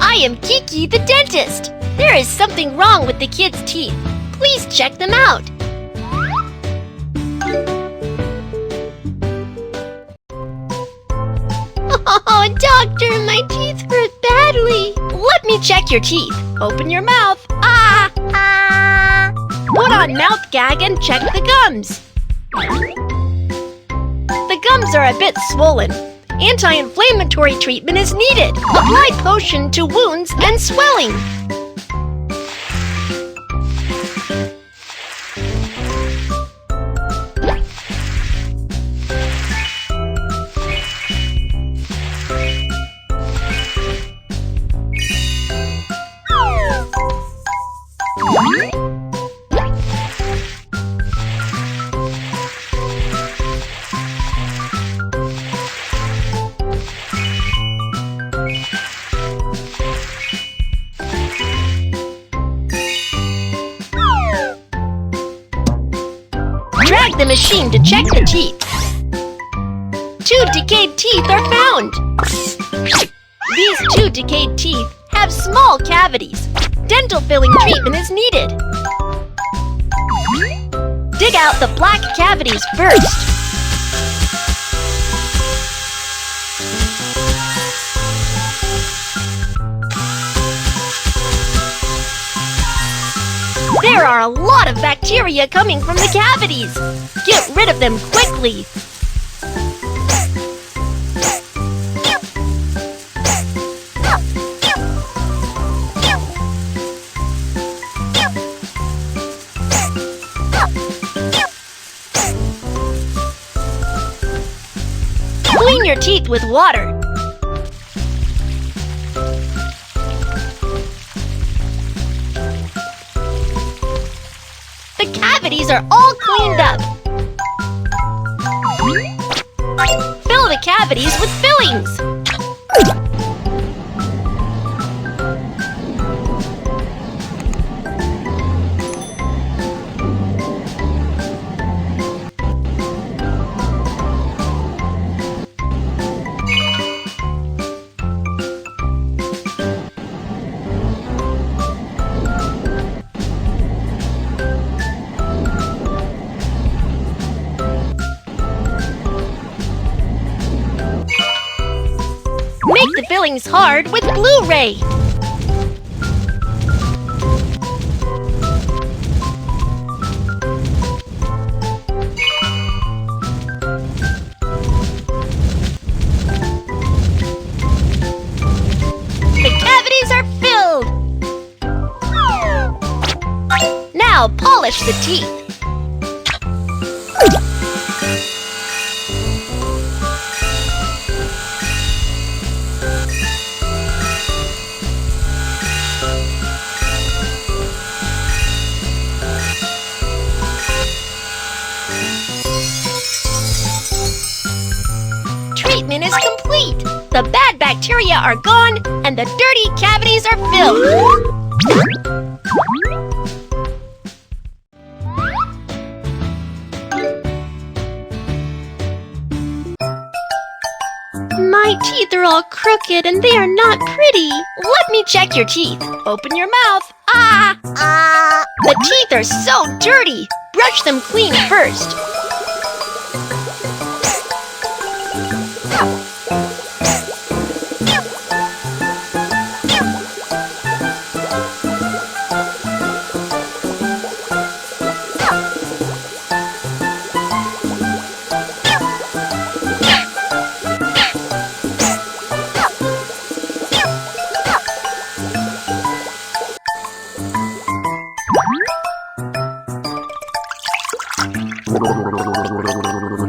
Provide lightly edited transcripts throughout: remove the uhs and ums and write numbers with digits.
I am Kiki the dentist. There is something wrong with the kids' teeth. Please check them out. Oh, doctor, my teeth hurt badly. Let me check your teeth. Open your mouth. Ah! Ah! Put on mouth gag and check the gums. The gums are a bit swollen. Anti-inflammatory treatment is needed. Apply potion to wounds and swelling. Drag the machine to check the teeth. 2 decayed teeth are found. These 2 decayed teeth have small cavities. Dental filling treatment is needed. Dig out the black cavities first. There are a lot of bacteria coming from the cavities. Get rid of them quickly. Clean your teeth with water. The cavities are all cleaned up. Fill the cavities with fillings. Make the fillings hard with Blu-ray. The cavities are filled. Now polish the teeth. Treatment is complete. The bad bacteria are gone and the dirty cavities are filled. My teeth are all crooked and they are not pretty. Let me check your teeth. Open your mouth. Ah! Ah! The teeth are so dirty. Brush them clean first.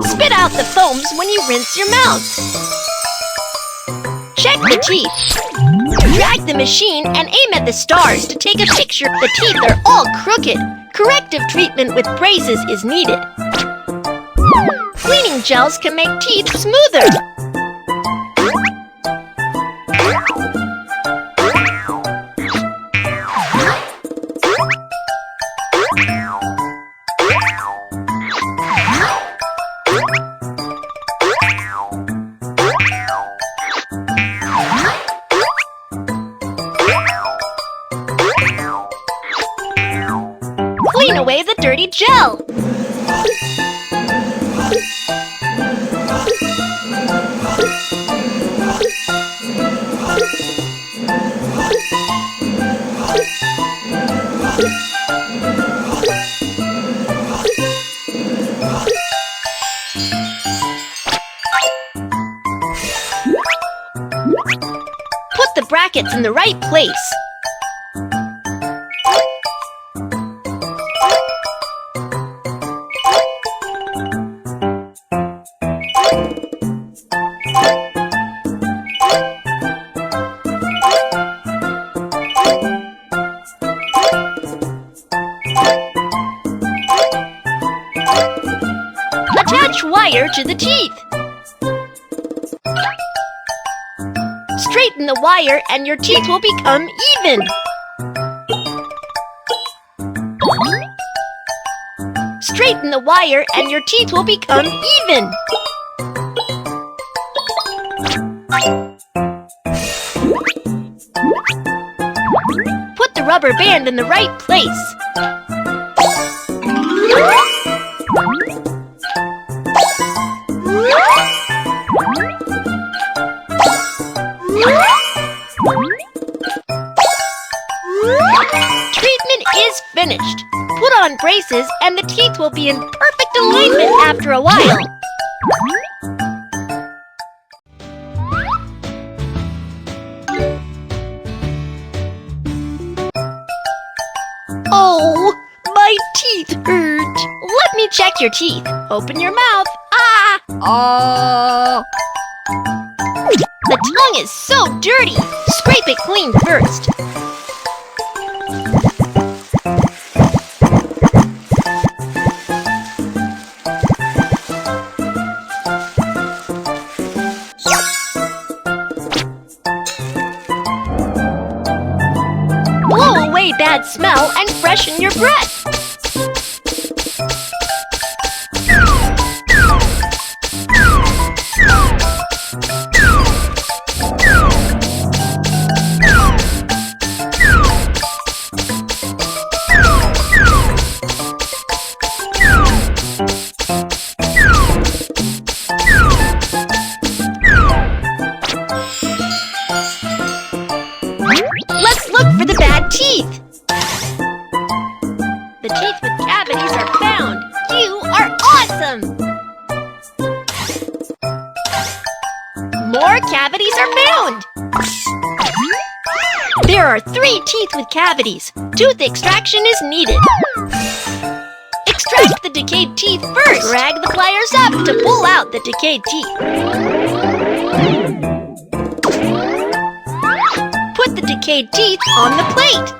Spit out the foams when you rinse your mouth. Check the teeth. Drag the machine and aim at the stars to take a picture. The teeth are all crooked. Corrective treatment with braces is needed. Cleaning gels can make teeth smoother. dirty gel. Put the brackets in the right place. Attach wire to the teeth. Straighten the wire and your teeth will become even. Straighten the wire and your teeth will become even. Put the rubber band in the right place. Treatment is finished. Put on braces and the teeth will be in perfect alignment after a while. Oh, my teeth hurt. Let me check your teeth. Open your mouth. Ah! Oh! The tongue is so dirty. Scrape it clean first. Blow away bad smell and freshen your breath. Let's look for the bad teeth. The teeth with cavities are found. You are awesome! More cavities are found. There are 3 teeth with cavities. Tooth extraction is needed. Extract the decayed teeth first. Drag the pliers up to pull out the decayed teeth. Put the decayed teeth on the plate.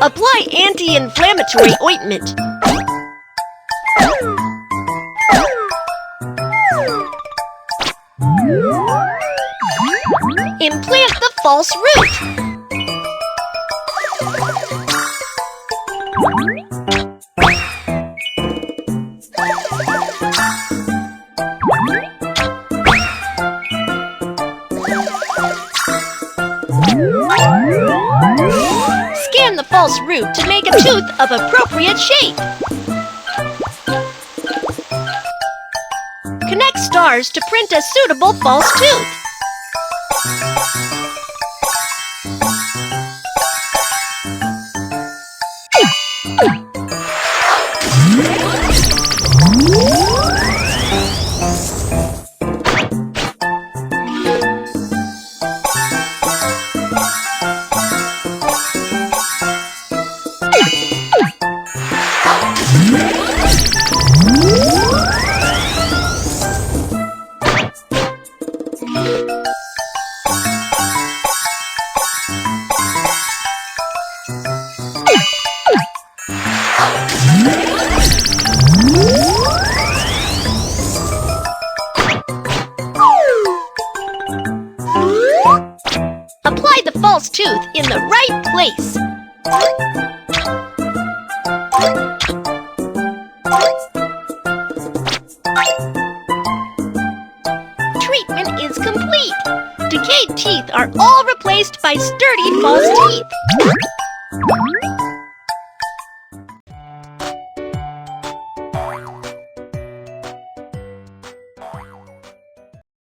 Apply anti-inflammatory ointment. Implant the false root. Scan the false root to make a tooth of appropriate shape. Connect stars to print a suitable false tooth. Apply the false tooth in the right place. decayed teeth are all replaced by sturdy false teeth.